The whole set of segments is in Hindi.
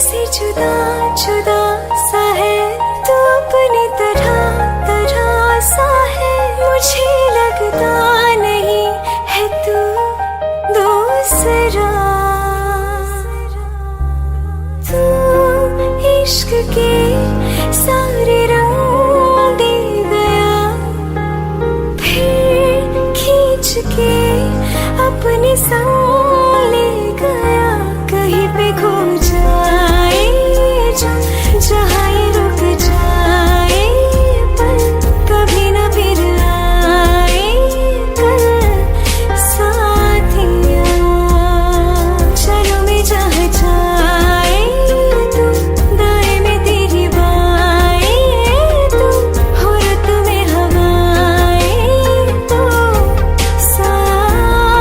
से जुदा जुदा सा है तू, अपनी तरह तरह सा है। मुझे लगता नहीं है तू दूसरा। तू इश्क के सारे रंग दे गया, फिर खींच के अपने संग ले गया। कहीं पे खो जाए जहाँ ये रुक जाए, पर कभी न फिर आए कल साथिया। चलो मैं जहाँ जाए तू, दाएं में तेरी बाएं तू, हो रुत में हवाएं तू साथिया।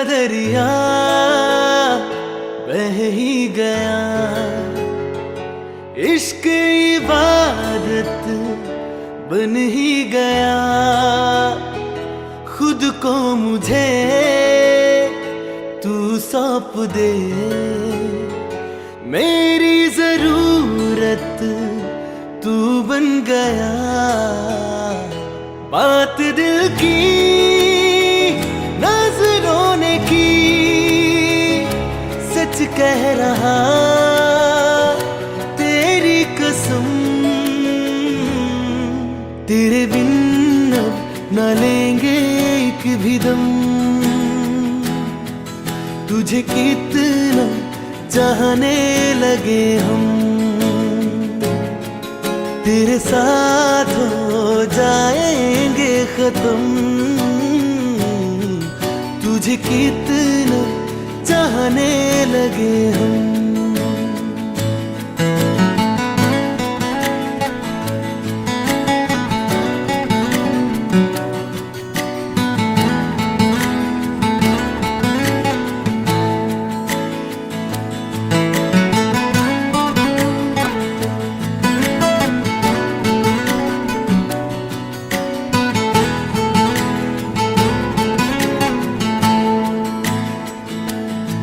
दरिया बह ही गया, इश्क इबादत बन ही गया। खुद को मुझे तू सौंप दे, मेरी जरूरत तू बन गया। बात दिल की नजरों ने की, सच कह रहा तेरी कसम। तेरे बिन अब न लेंगे एक भी दम, तुझे कितना चाहने लगे हम। तेरे साथ हो जाएंगे खत्म, तुझे कितना चाहने लगे हम।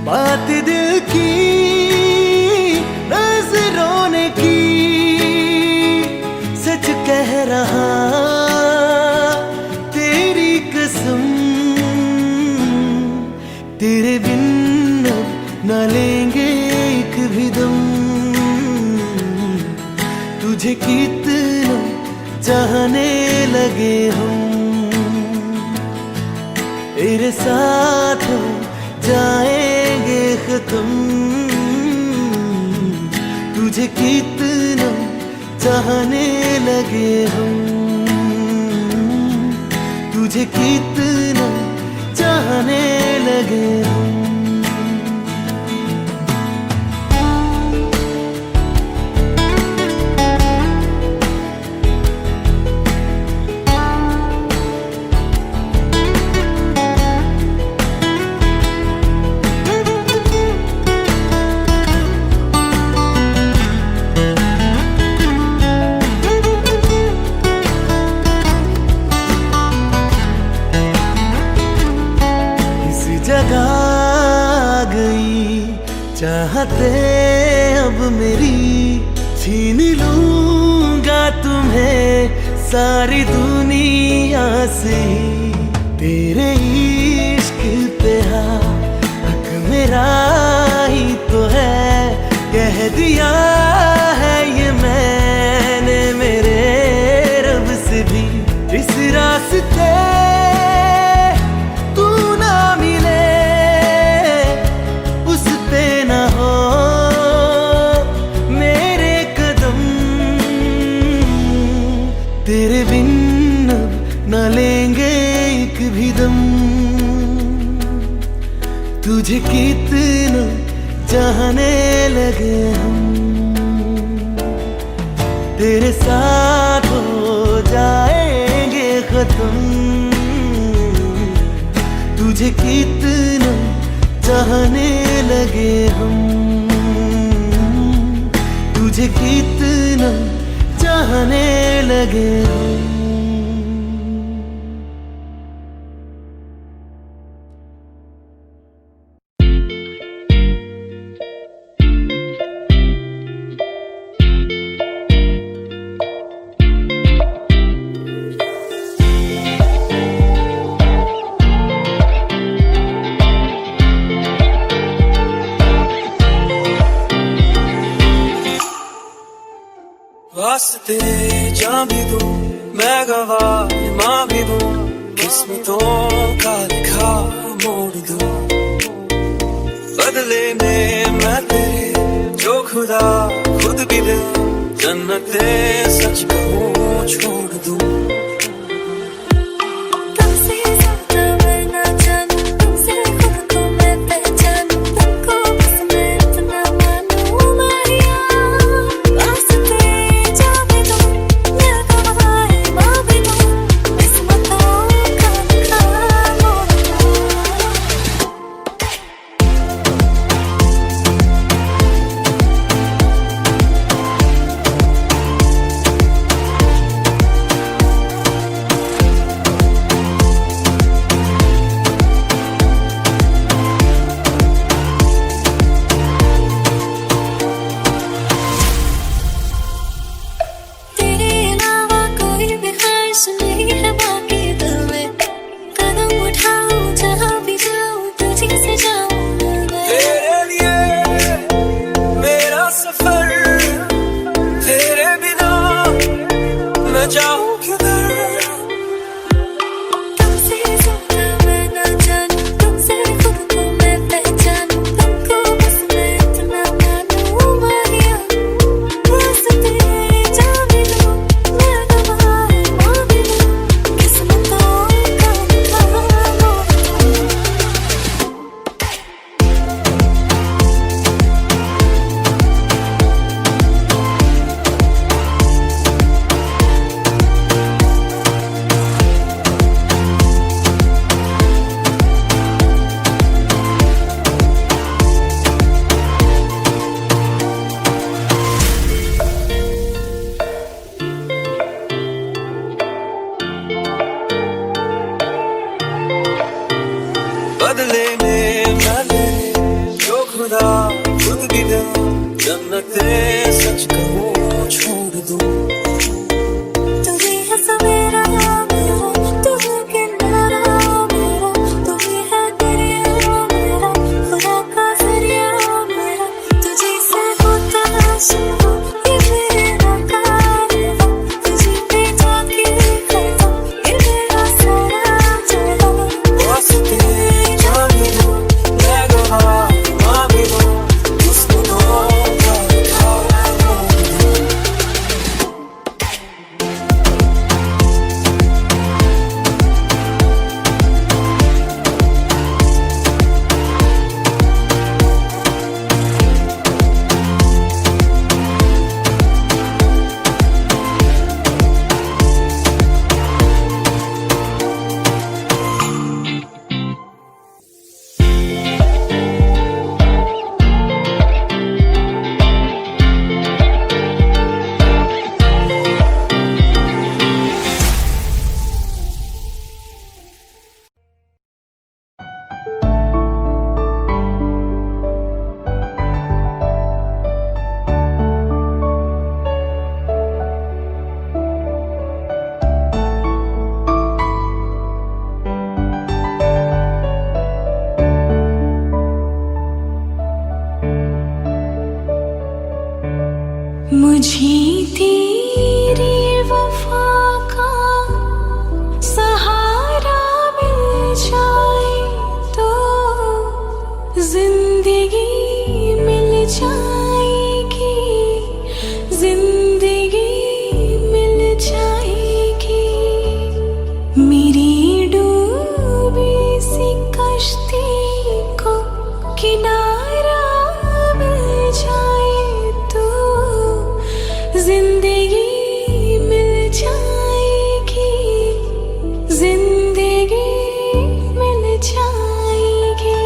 बात दिल की नजरों ने की, सच कह रहा तेरी कसम। तेरे बिन अब न लेंगे एक भी दम, तुझे कितना चाहने लगे हम। तेरे साथ जाएंगे खत्म, तुझे कितना चाहने लगे हम। तुझे कितना चाहने लगे हम। जगा गई चाहते अब मेरी, छीन लूंगा तुम्हें सारी दुनिया से। तेरे इश्क पे हक मेरा ही तो है, कह दिया है ये मैंने मेरे रब से भी। इस रास्ते तेरे बिन अब न लेंगे एक भी दम, तुझे कितना चाहने लगे हम। तेरे साथ हो जाएंगे खत्म, तुझे कितना चाहने लगे हम। तुझे कितना चाहने लगे हम। वास्ते जा भी दूं मैं गवाह माँ भी दूं, किस्मतों का लिखा मोड़ दूं। बदले में मैं तेरे जो खुदा खुद भी दे, जन्नते सच कहूँ छोड़ दूं। मुझे तेरी वफा का सहारा मिल जाए तो जिंदगी मिल जाएगी, जिंदगी मिल जाएगी। मेरी डूबी सी कश्ती को किनारा मिल जाए तो जिंदगी मिल जाएगी, जिंदगी मिल जाएगी।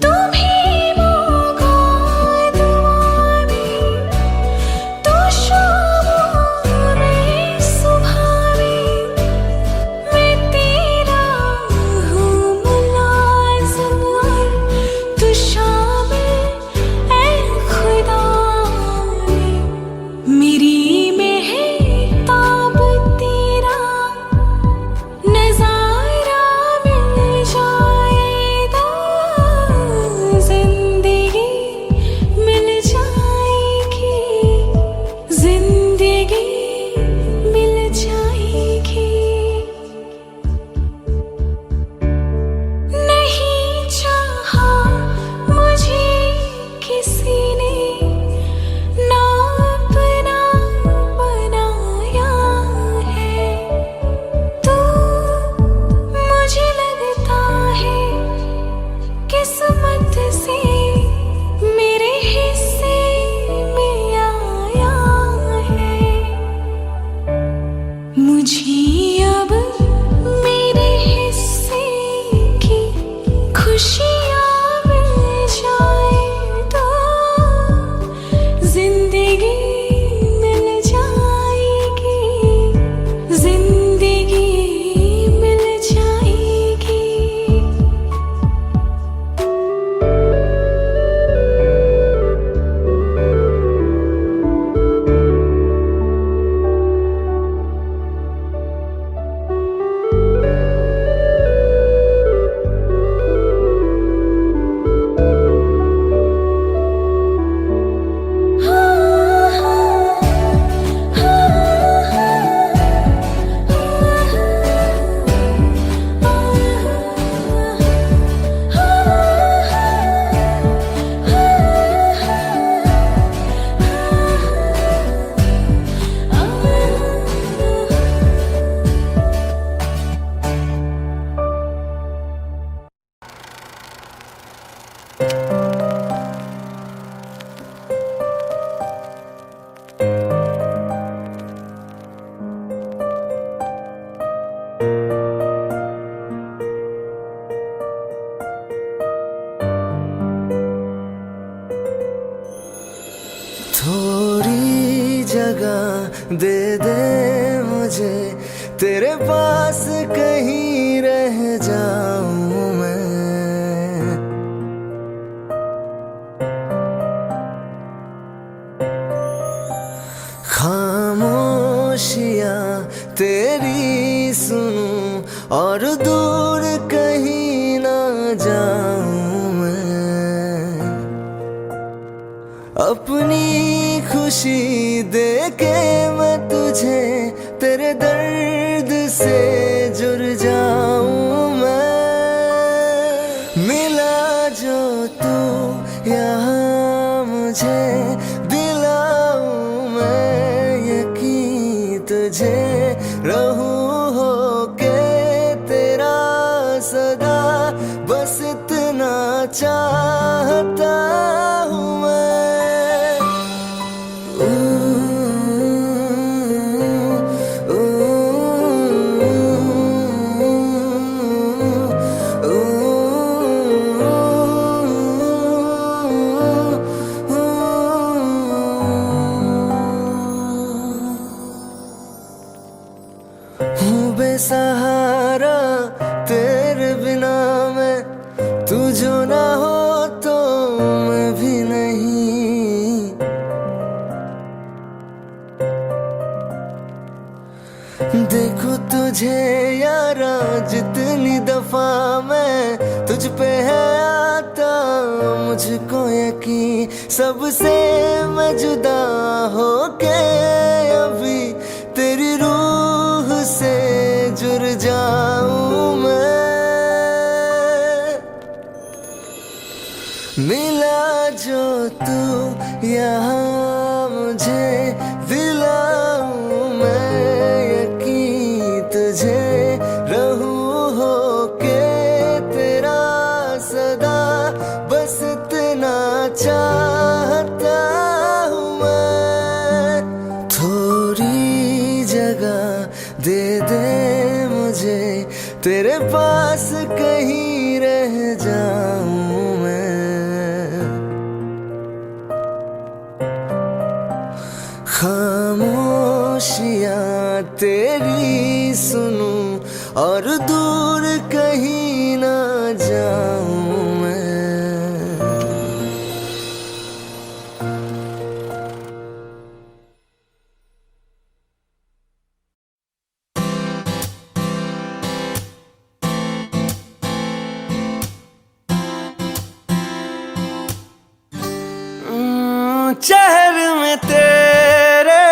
तुम्हें मौका दुआ में तो शामों में सुबह में मैं तेरा हूँ मुलाज़िम और तू शामिल ऐ खुदा में। मेरी मेहताब तेरा नज़ारा मिल जाएगा, जिंदगी मिल जाएगी, जिंदगी मिल जाएगी। नहीं चाहा मुझे किसी ने ना अपना बनाया है, तो मुझे लगता है किस्मत से मेरे हिस्से में आया है। मुझे अब मेरे हिस्से की खुशियाँ मिल जाए तो जिंदगी मिल जाएगी, जिंदगी मिल जाएगी। थोड़ी जगह दे दे मुझे, तेरे पास कहीं रह जाऊं मैं। खामोशियां तेरी सुनूं और दूर कहीं ना जाऊं मैं। अपनी खुशी दे के मैं तुझे तेरे दर्द से जुड़ जाऊं मैं। मिला जो तू यहाँ मुझे दिलाऊं मैं यकीन तुझे, रहूं होके तेरा सदा, बस इतना चाहता हूँ मैं। हूँ बेसहारा तेरे बिना मैं, तू जो ना हो तो मैं भी नहीं। देखो तुझे यारा जितनी दफा मैं तुझ पे है आता, मुझको यकीन सबसे मैं जुदा होके अभी तेरी रूह से जुड़ जाऊं मैं। मिला जो तू यहाँ मुझे दिलाऊं मैं यकीन तुझे रहूं होके तेरा सदा बस इतना चाहता हूँ मैं। थोड़ी जगह दे दे मुझे तेरे पास कहीं रह जाऊं मैं। खामोशियाँ तेरी सुनूं और दूर कहीं ना जाऊं मैं। चेहरे में तेरे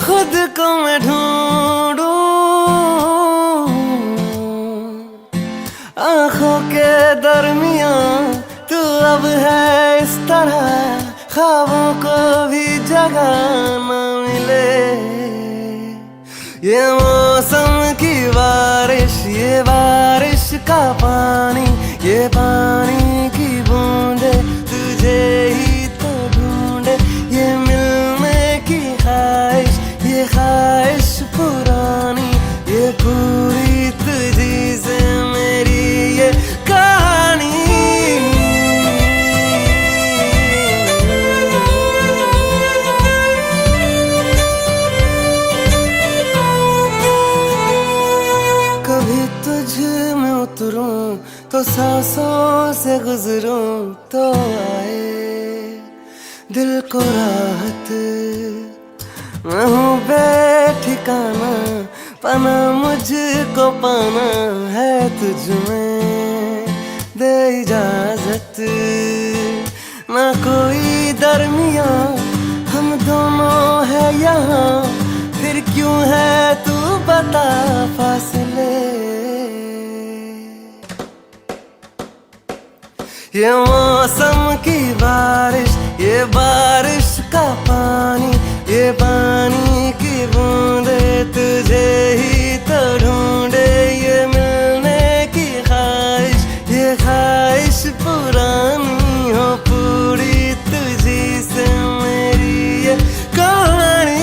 खुद को मैं ढूंढूं, आंखों के दरमियान तू अब है इस तरह ख्वाबों को भी जगह न मिले। ये मौसम की बारिश, ये बारिश का पानी, ये पानी की बूंदे तुझे ही तो ढूंढे। ये मिलने की ख्वाहिश, ये ख्वाहिश पुरानी, ये पूरी तुझी से मेरी ये कहानी। कभी तुझ में उतरूं तो सांसों से गुजरूं तो आए दिल को राहत। मैं हूँ बेठिकाना, पाना मुझको पाना है तुझ में, दे इजाजत। ना कोई दरमियां हम दोनों है यहाँ, फिर क्यों है तू बता फासले। ये मौसम की बारिश, ये बारिश का पानी, ये पानी की बूंदे तुझे ही तो ढूंढे। ये मिलने की ख्वाहिश, ये ख्वाहिश पुरानी हो पूरी तुझी से मेरी ये कहानी।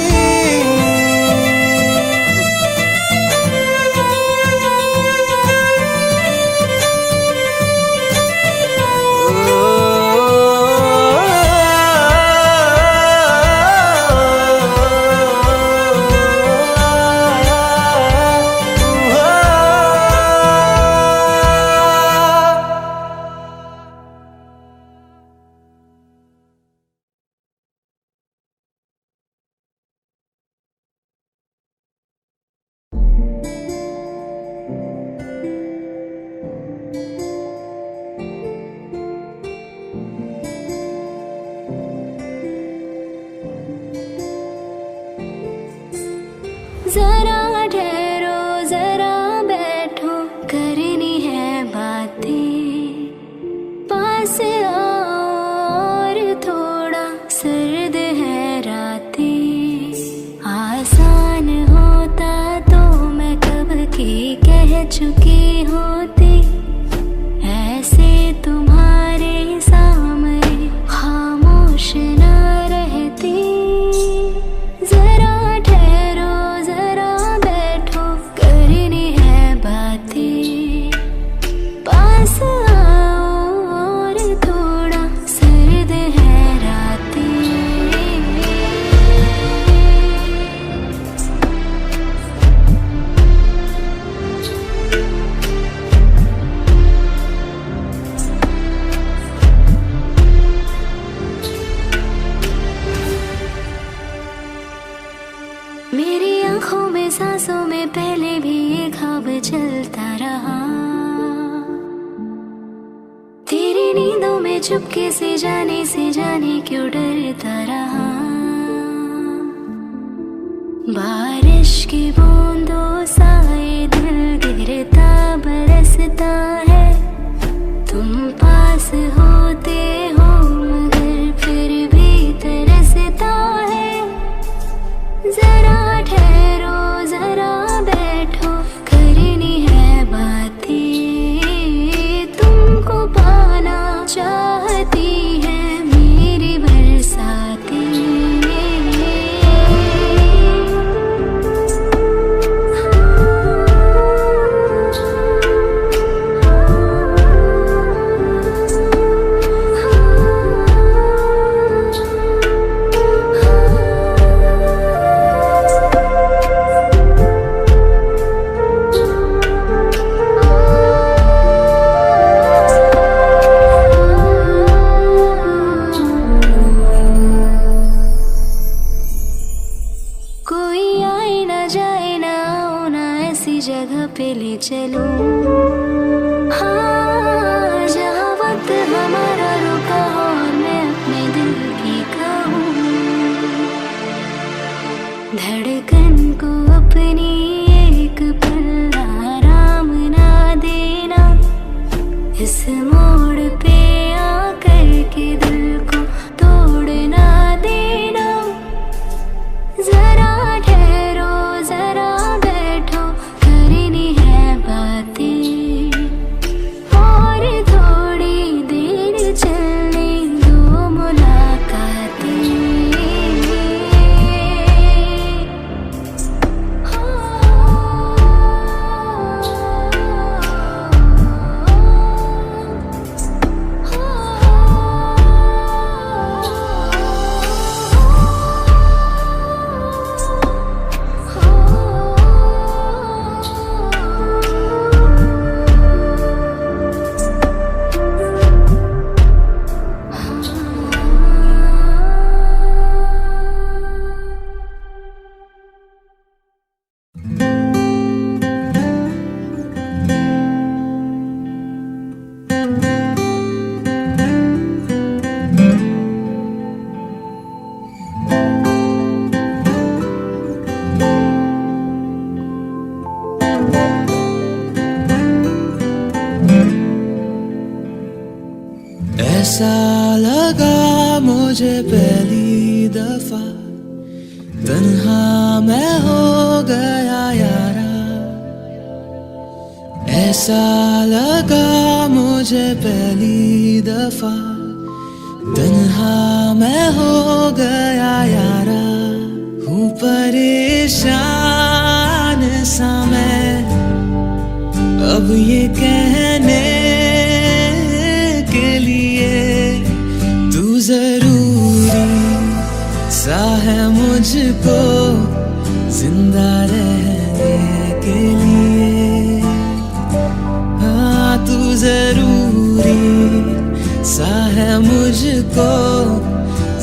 जरा ठहरो, जरा बैठो, करनी है बातें। पास आओ और थोड़ा, सर्द है रातें। आसान होता तो मैं कब की कह चुकी होती, ऐसे तुम्हारे सामने खामोश ना रहती। जरा ठहरो, जरा बैठो, करनी है बातें। पास आओ और थोड़ा, सर्द है रातें। मेरी आंखों में, सांसों में पहले भी ये ख्वाब चलता रहा। तेरी नींदों में चुपके से जाने क्यों डरता रहा। बारिश की बूंदों सा ये दिल गिरता बरसता है। तुम पास होते हो मगर फिर भी तरसता है। जरा ठहरो जरा बैठो करनी है बातें। तुमको पाना चाहती है मेरी बरसातें। जगह पे ले चलो, हाँ जहाँ वक्त हमारा रुका हो और मैं अपने दिल की कहूँ। धड़कन को अपनी एक पल आराम ना देना। इस मोड़ पे आकर के दिल को तोड़ ना देना। जरा ठहरो जरा बैठो करनी है बातें। और थोड़ी देर चलने दो मुलाकातें। ऐसा लगा मुझे पहली दफा तन्हा मैं हो गया यारा। ऐसा लगा मुझे पहली दफा तन्हा मैं हो गया यारा। हूँ परेशान सा मैं अब ये कहने के लिए तू जरूरी सा है मुझको जिंदा रहने के लिए। हाँ तू जरूरी सा है मुझको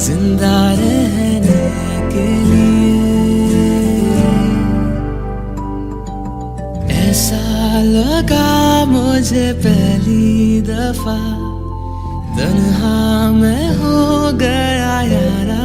जिंदा रहने के लिए। ऐसा लगा मुझे पहली दफा तन्हा मैं हो गया यारा।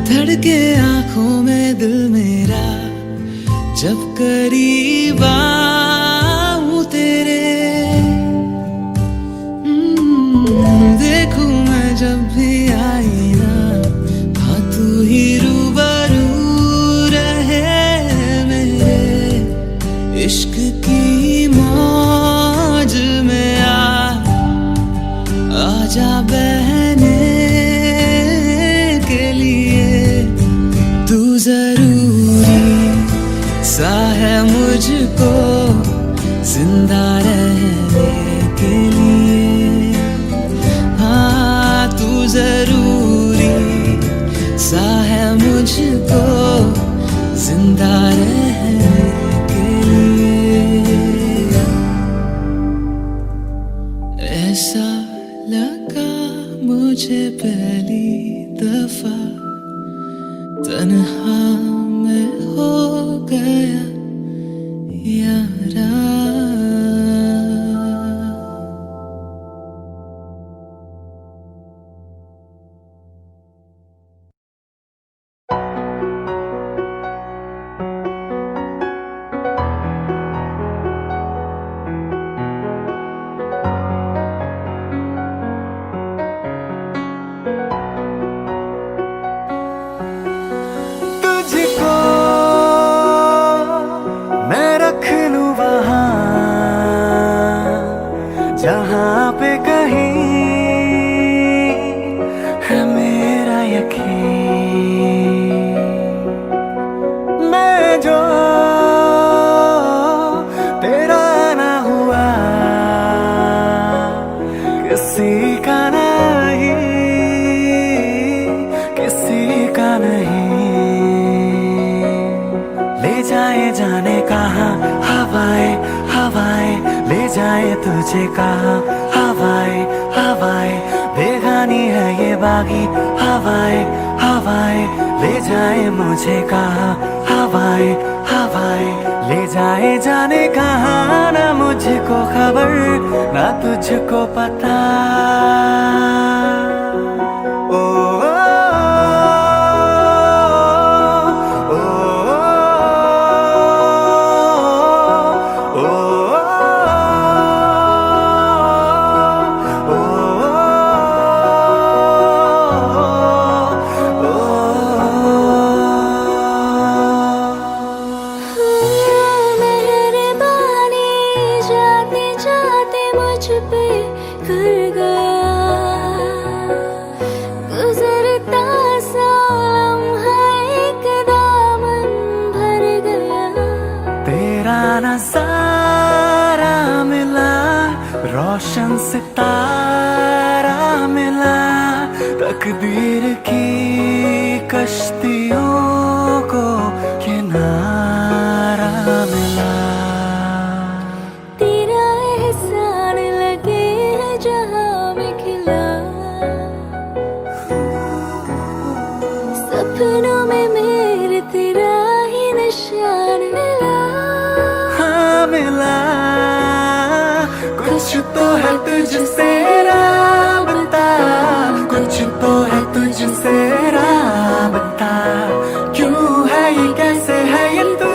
धड़के आंखों में दिल मेरा जब करीब आऊं तेरे। देखूं मैं जब भी आई ना हाँ तू ही रूबरू रहे मेरे। इश्क की मौज में आजा बहने के लिए। तू जरूरी सा है मुझको जिंदा रहने के लिए। हाँ तू जरूरी सा है मुझको जिंदा जाए तुझे कहाँ हवाएं हवाएं, बेगानी है ये बागी हवाएं हवाएं, ले जाए मुझे कहाँ हवाएं हवाएं, ले जाए जाने कहाँ ना मुझको खबर ना तुझको पता। ओ, नज़ारा मिला, रोशन सितारा मिला, तकदीर की कश्तियों को किनारा मिला। तेरा एहसान लगे जहाँ में खिला, सपनों में मेरे तेरा ही निशान मिला। मिला कुछ तो है तुझसे राबता, कुछ तो है तुझसे राबता, क्यों है ये कैसे है ये तू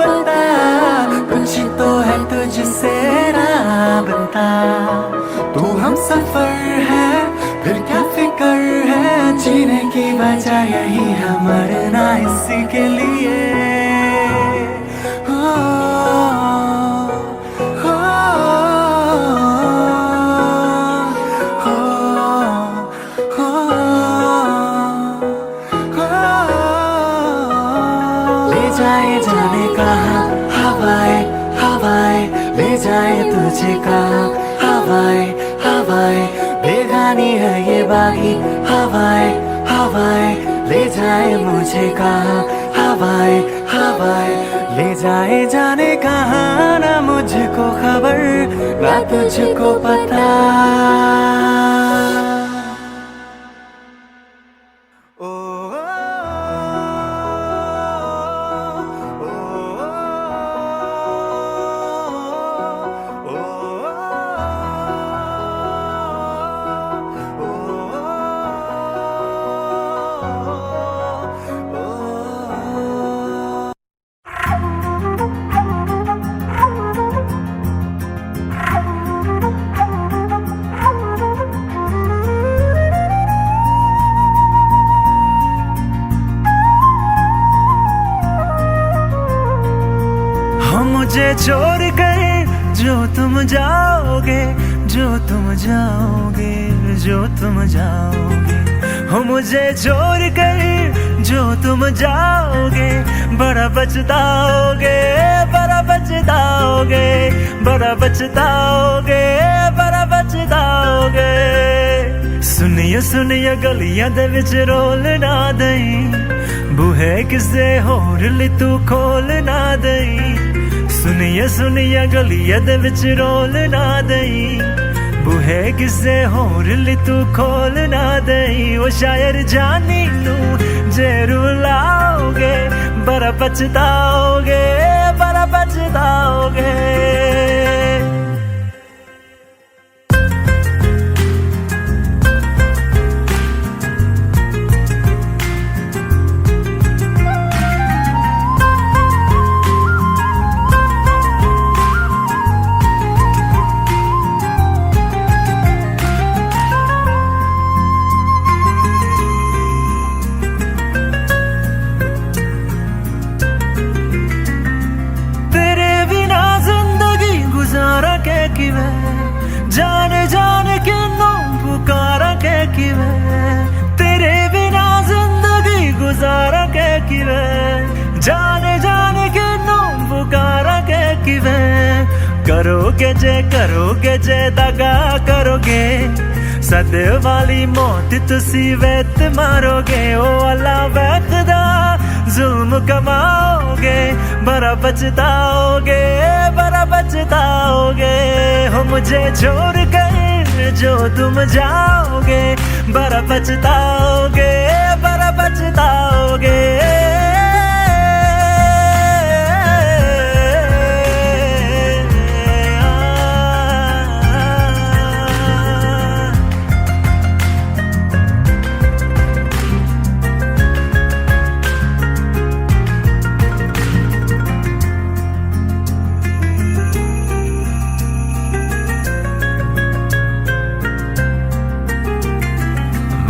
बता, कुछ तो है तुझसे राबता। तू हम सफर है फिर क्या फिक्र है, जीने की वजह यही है मरना इसी के लिए। जाए जाने कहाँ हवाएं हवाएं, ले जाए तुझे कहाँ हवाएं हवाएं, बेगानी है ये बागी हवाएं हवाएं, ले जाए मुझे कहाँ हवाएं हवाएं, ले जाए जाने कहाँ ना मुझको खबर ना तुझको पता। मुझे छोड़ कर जो तुम जाओगे, जो तुम जाओगे, जो तुम जाओगे, हो मुझे छोड़ कर जो तुम जाओगे, बड़ा पछताओगे, बड़ा पछताओगे, बड़ा पछताओगे, बड़ा पछताओगे। सुनिए सुनिए गलियां दे विच रोल ना दई, बूहे किसे होर ली तू खोल ना दई। सुनिए सुनिए गलियां दे विच रोल ना दई, बूहे किसे होर ली तू खोल ना दई। ओ शायर जानी तू जे रुलाओगे, बड़ा पछताओगे, बड़ा पछताओगे। जान जान के नाम पुकारा के किवे, तेरे बिना जिंदगी गुजारा के किवे, जान जान के नाम पुकारा के किवे। करोगे जे दगा करोगे, सदे वाली मौत तुसी वेत मारोगे। ओ अल्लाह वैखदा जुल्म कमाओगे, बड़ा पछताओगे, बड़ा पछताओगे। हो मुझे छोड़ कर जो तुम जाओगे, बड़ा पछताओगे, बड़ा पछताओगे।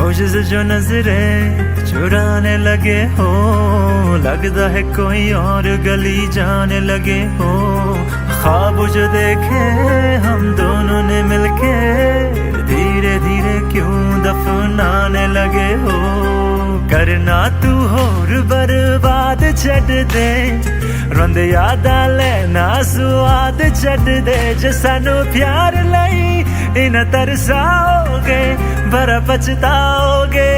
मुझसे जो नजरें चुराने लगे हो, लगता है कोई और गली जाने लगे हो। ख्वाब जो देखे हम दोनों ने मिलके, धीरे धीरे क्यों दफनाने लगे हो। करना तू होर बर्बाद छड़ दे, रोंद यादा लेना स्वाद छड़ दे। जे सानू प्यार लई इन तरसाओगे, बड़ा पछताओगे,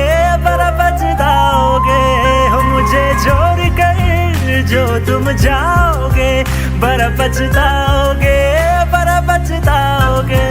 बड़ा पछताओगे। हो मुझे छोड़ कर जो तुम जाओगे, बड़ा पछताओगे, बड़ा पछताओगे।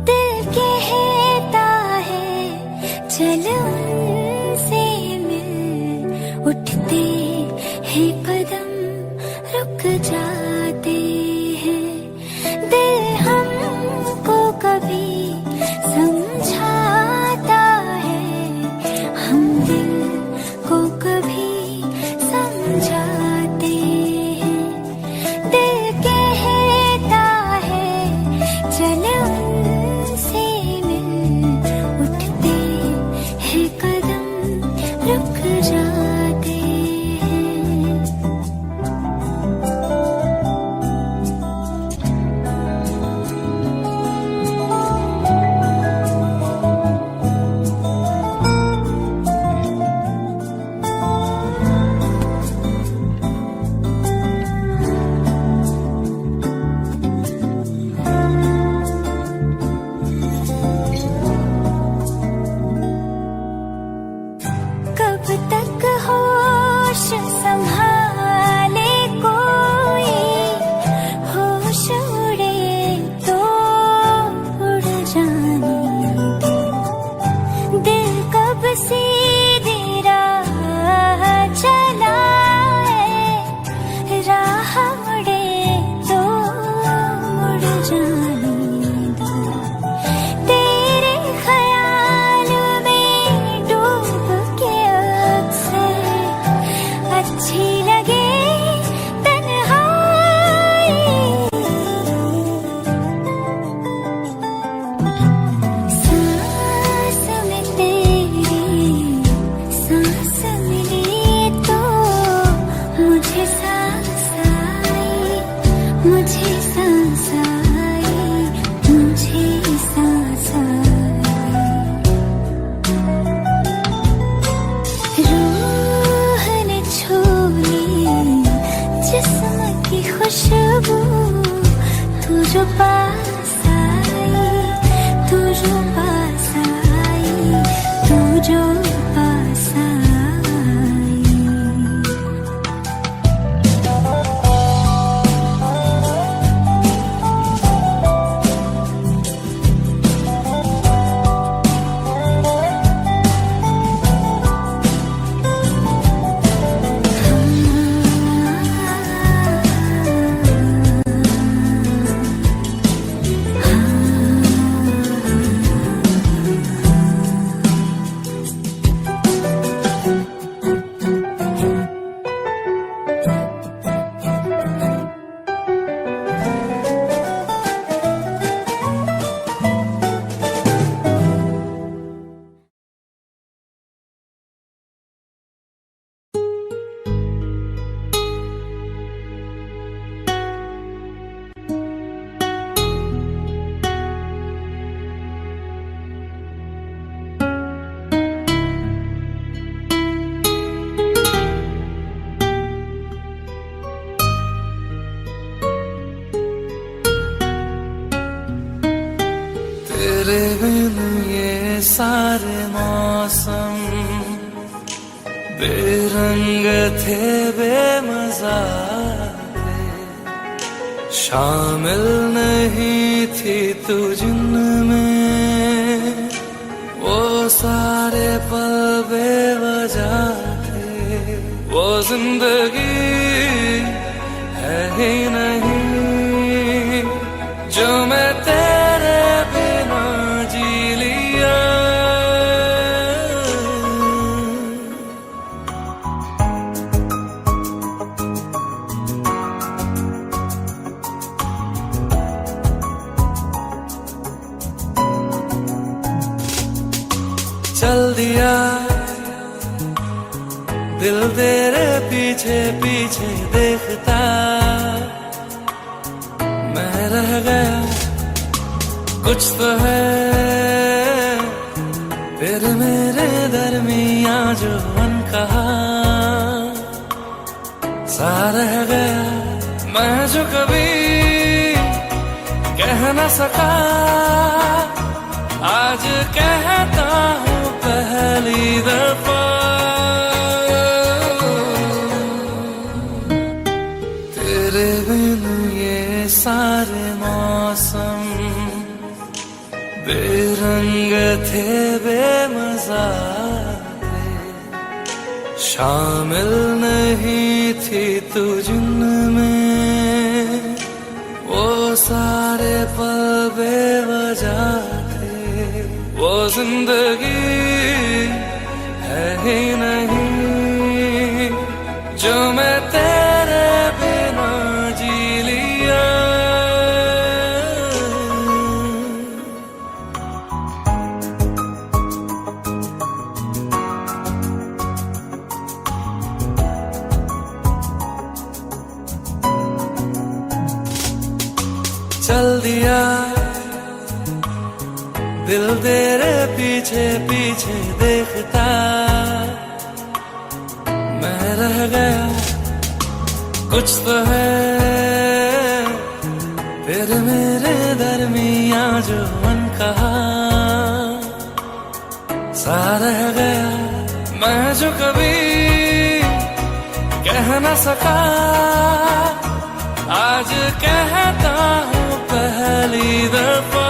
दिल कहता है चल उनसे मिल, उठते हैं कदम रुक जाते हैं। दिल हमको कभी समझाता है, हम दिल को कभी समझाते हैं। दिल कहता है चल उनसे मिल, उठते हैं कदम रुक जाते हैं। कब तक होश संभाले कोई, होश उड़े तो उड़ जाने दो। दिल कब सीधी राह चलाए, राह मुड़े तो मुड़ जाने दो। तेरे ख्याल में डूब के अक्सर अच्छी लगे तन्हाई। सांस में तेरी सांस मिली तो मुझे सांस आई, मुझे सांस आई, मुझे सांस आई। रूह ने छू ली जिस्म की खुशबू, तू जो पास आई, तू जो पास आई, तू जो पास आई। तेरे बिन ये सारे मौसम बेरंग थे, बेमजा थे। शामिल नहीं थी तू जिनमें, वो सारे पल बेवजह थे। वो जिंदगी है ही नहीं जो मैं तेरे बिना जी लिया। चल दिया दिल तेरे पीछे पीछे देखता, मैं रह गया कुछ तो है तेरे मेरे दरमियां जो अनकहा सा रह गया। मैं जो कभी कह न सका आज कहता बेरंग थे बेमजा थे, शामिल नहीं थी तू जिनमें, वो सारे पल बेवजह थे। वो जिंदगी है ही नहीं जो मैं तेरे बिना जी लिया। चल दिया दिल तेरे पीछे पीछे देखता, मैं रह गया कुछ तो है तेरे मेरे दरमिया जो अनकहा सा रह गया। मैं जो कभी कह न सका आज कहता हूँ पहली दफा।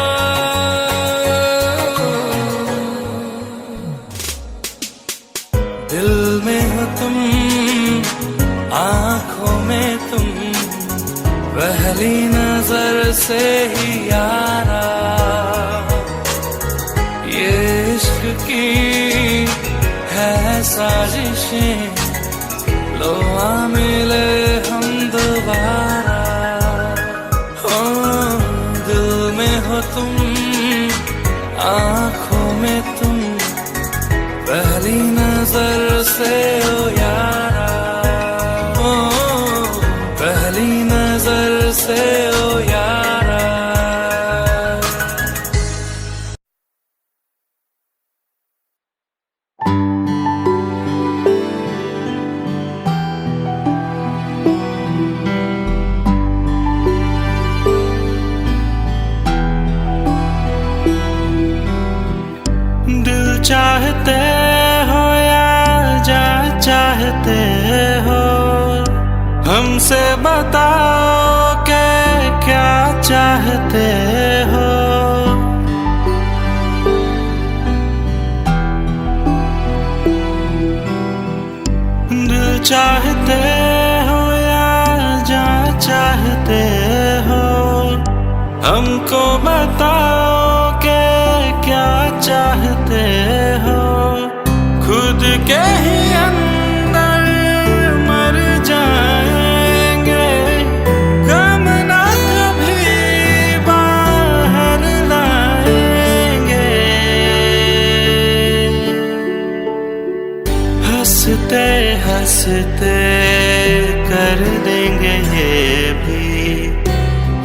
दिल में हो तुम, आंखों में तुम, पहली नजर से ही यारा। ये इश्क की है साजिशें, लो आ मिले हम दोबारा। हो दिल में हो तुम, आंखों में तुम, पहली नजर से ओ यारा। ओ पहली नजर से ओ यारा। दिल चाहते हो या जा चाहते हो, हमसे बताओ के क्या चाहते हो। दिल चाहते हो या जा चाहते हो, हमको बताओ के क्या चाहते हो। खुद के ही अंदर मर जाएंगे, गम ना कभी बाहर लाएंगे। हंसते हंसते कर देंगे ये भी,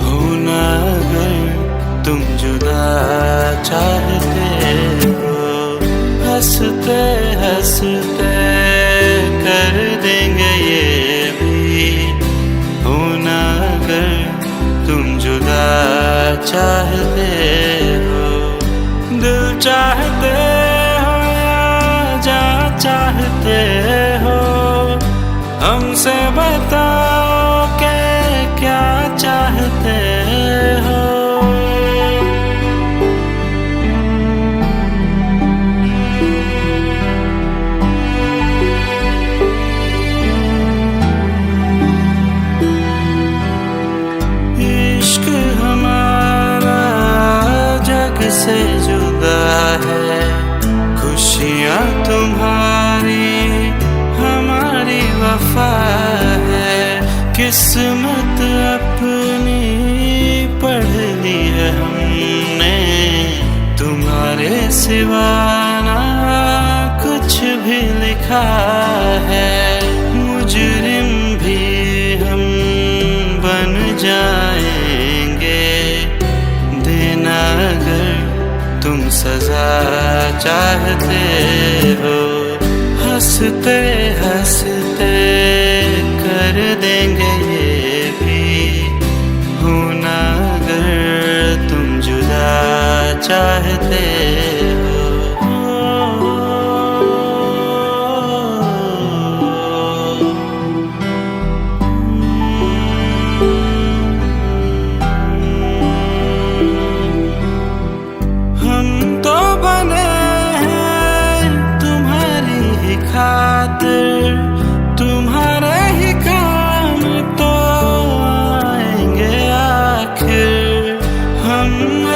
होना अगर तुम जुदा चाहते हो। हंसते हंसते कर देंगे ये भी, होना अगर तुम जुदा चाहते हो। दिल चाहते हो या जा चाहते हो, हमसे बताओ के क्या चाहते हो। इश्क हमारा जग से जुदा है, खुशियाँ तुम्हारी हमारी वफा है। किस्मत अपनी पढ़ ली है हमने, तुम्हारे सिवा ना कुछ भी लिखा है। मुजरिम भी हम बन जाएंगे, देना अगर तुम सजा चाहते हो। हंसते हंसते कर देंगे ये भी, होना अगर तुम जुदा चाहते हो।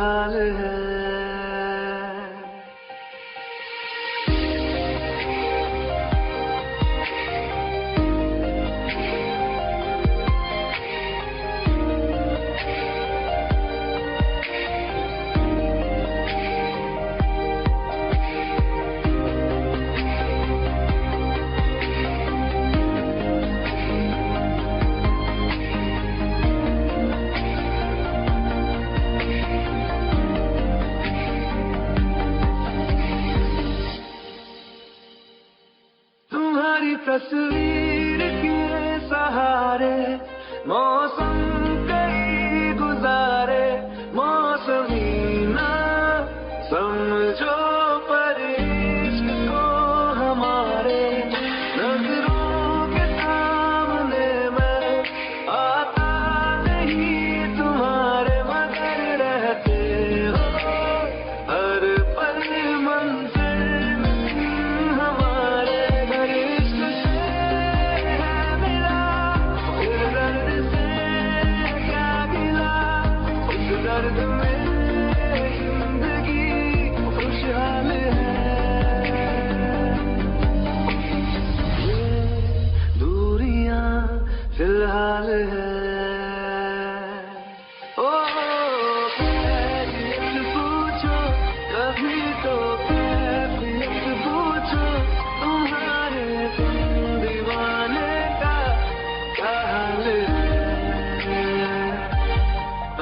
फिलहाल है। तुम्हारी तस्वीर के सहारे मौसम कई गुजारे, मौसमी ना समझो पर इश्क को हमारे, नजरों के सामने मैं आता नहीं तुम्हारे, मगर रहते हो हर पल मंजिल हमारे। दर्द में जिंदगी खुशहाल है, ये दूरियां फिलहाल है। ओ कैफियत पूछो कभी तो कैफियत पूछो, तुम्हारे दीवाने का क्या हाल है।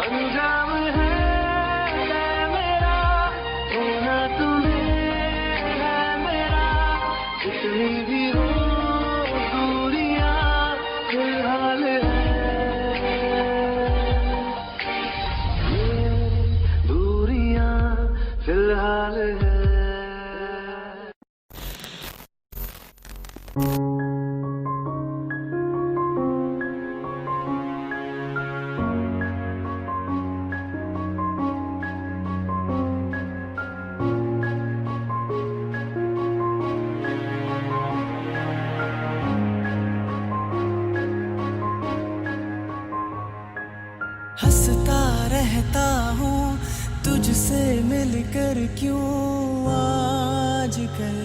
अंजाम है मेरा होना तुम्हें है मेरा, जितनी भी हो दूरियां फिलहाल है, ये दूरियां फिलहाल है। हंसता रहता हूँ तुझसे मिलकर, क्यों आजकल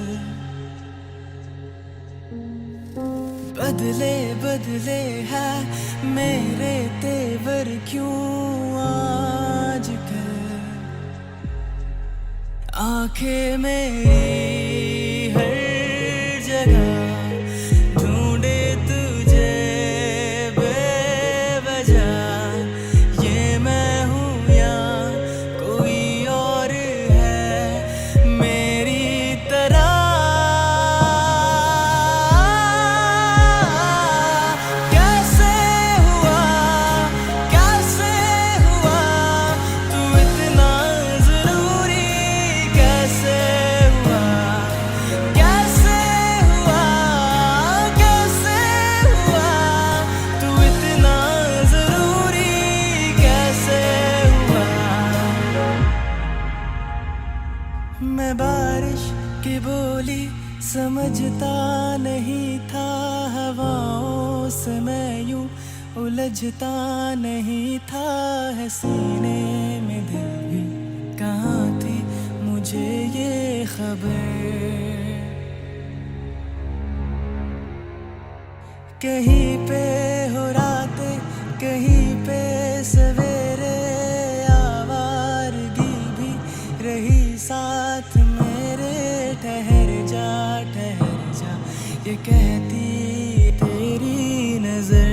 बदले बदले है मेरे तेवर, क्यों आजकल आंखें मेरी हर जगह ढूंढे तुझे बेवजह, ये मैं हूँ या कोई और है मेरी तरह। कैसे हुआ तू इतना जरूरी, कैसे हुआ तू इतना जरूरी, कैसे हुआ। मैं बारिश की बोली समझता नहीं था, हवाओं से मैं यूं उलझता नहीं था, है सीने में दिल भी कहाँ थी मुझे ये खबर। कहीं पे हो रातें कहीं पे सवेरे, आवारगी भी रही साथ मेरे, ठहर जा ये कहती तेरी नजर।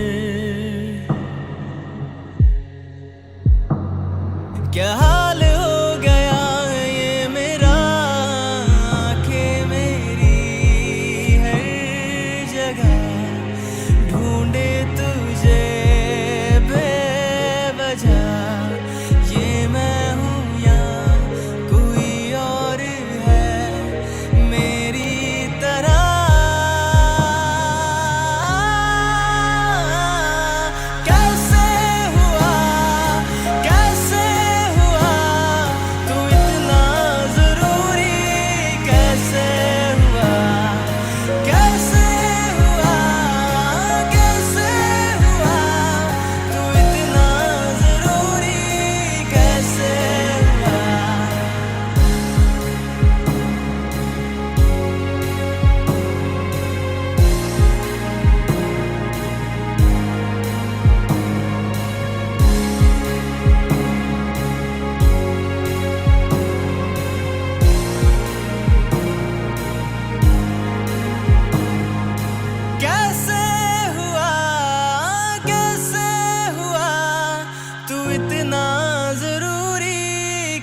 क्या हाल हो गया ये मेरा, आंखें मेरी हर जगह ढूंढे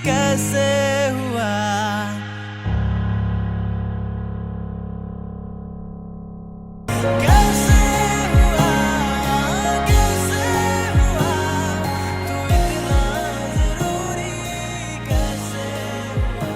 कैसे हुआ, कैसे हुआ, कैसे हुआ, तू इतना जरूरी कैसे हुआ।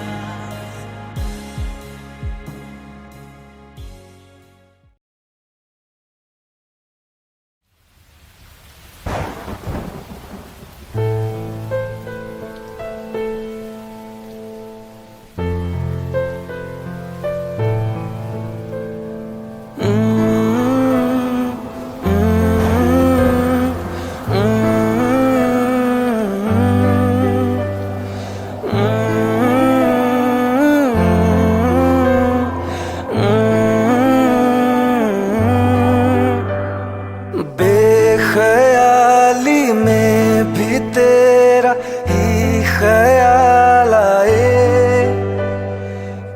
बेख्याली में भी तेरा ही ख्याल आए,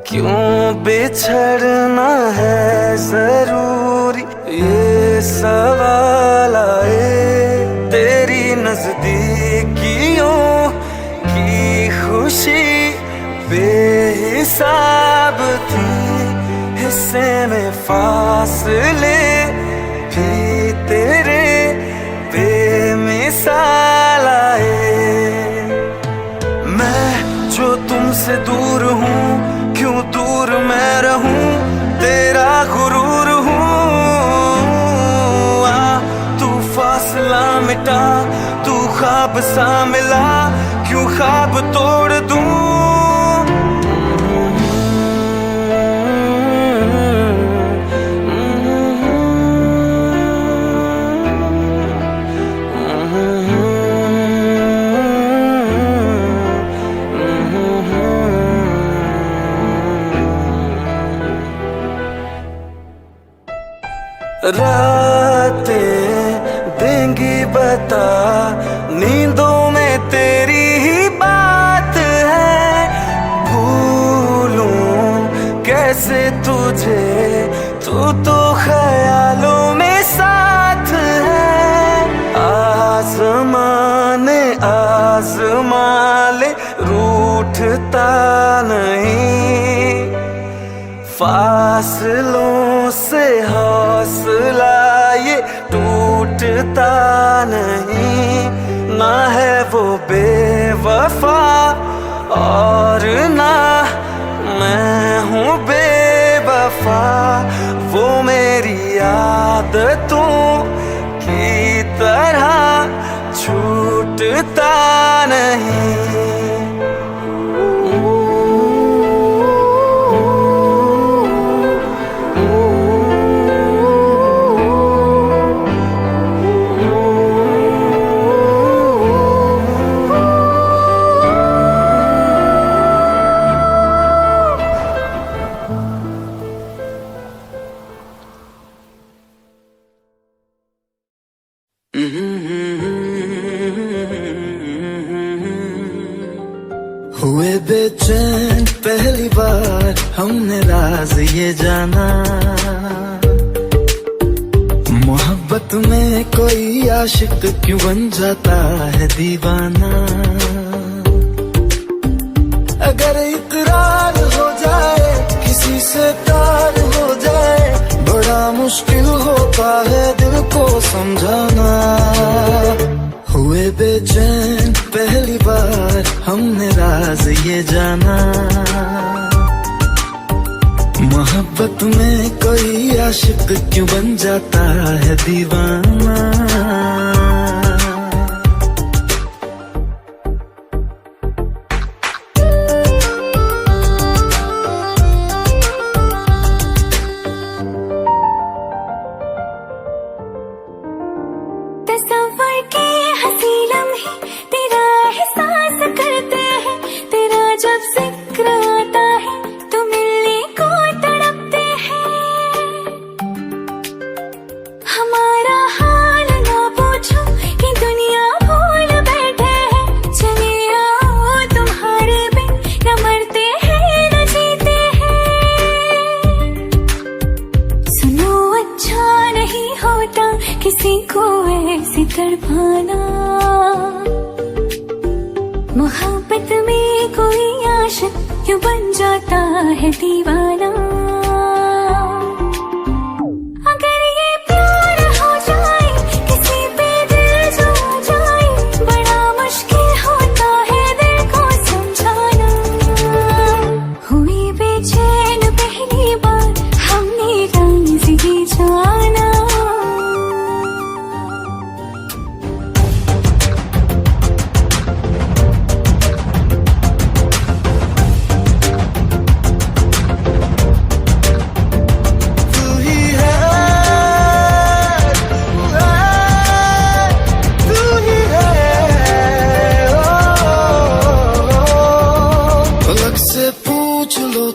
क्यों बिछड़ना है जरूरी ये सवाल आए। तेरी नजदीकियों की खुशी बेहिसाब थी, हिस्से में फासले भी तेरे बेमिसाल आए। मैं जो तुमसे दूर हूँ, क्यों दूर मैं रहूं, तेरा गुरूर हूँ। आ तू फासला मिटा, तू ख्वाब सा मिला, क्यों ख्वाब तोड़ दूं। रातें देंगी बता, नींदों में तेरी ही बात है। भूलूं कैसे तुझे, तू तो ख्यालों में साथ है। आसमाने आजमा ले, रूठता नहीं, फासलों से हौसला ये टूटता नहीं। ना है वो बेवफा और ना मैं हूँ बेवफा, वो मेरी आदतों की तरह छूटता नहीं। हुए बेचैन पहली बार हमने राज ये जाना, मोहब्बत में कोई आशिक क्यों बन जाता है दीवाना। अगर इकरार हो जाए, किसी से प्यार हो जाए, बड़ा मुश्किल होता है दिल को समझाना। हुए बेचैन पहली बार हमने राज ये जाना, मोहब्बत में कोई आशिक क्यों बन जाता है दीवाना। तस्वर के हंसी लम्हे तेरा एहसास करते हैं, तेरा जब जिक्र आता है तो मिलने को तड़पते हैं। हमारा हाल क्यों बन जाता है दीवाना। अगर ये प्यार हो जाए किसी पे दिल जो आ जाए, बड़ा मुश्किल होता है दिल को समझाना। हुई बेचैन पहली बार हमने राज़ी जाना।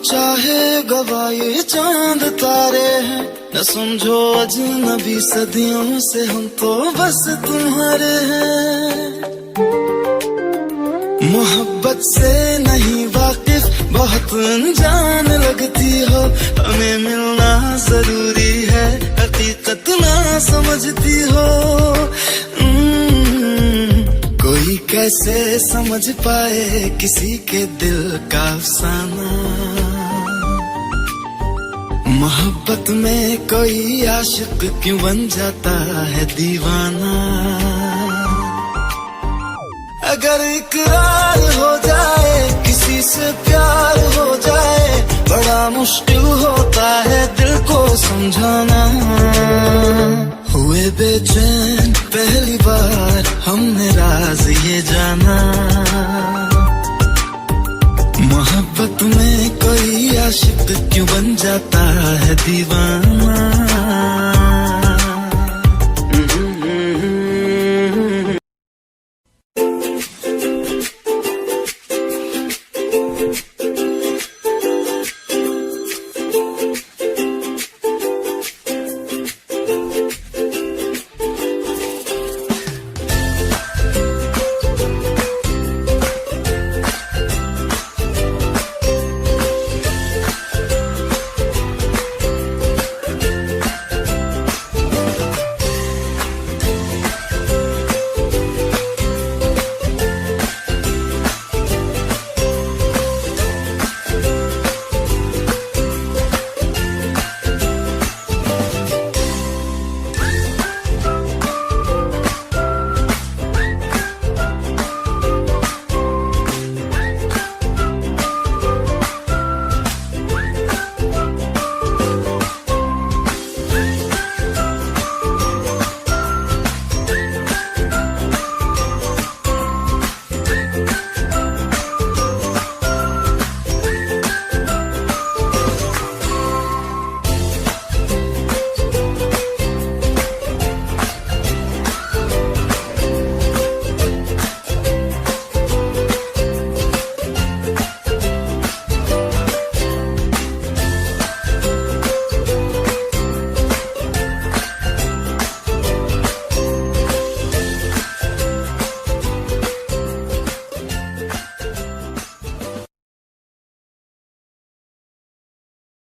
चाहे गवाए चांद तारे हैं, न समझो अजनबी सदियों से हम तो बस तुम्हारे हैं। मोहब्बत से नहीं वाकिफ बहुत अनजान लगती हो, हमें मिलना जरूरी है हकीकत ना समझती हो। कोई कैसे समझ पाए किसी के दिल का अफसाना। मोहब्बत में कोई आशिक क्यों बन जाता है दीवाना। अगर इकरार हो जाए किसी से प्यार हो जाए, बड़ा मुश्किल होता है दिल को समझाना। हुए बेचैन पहली बार हमने राज ये जाना। मोहब्बत में कोई आशिक क्यों बन जाता है दीवाना।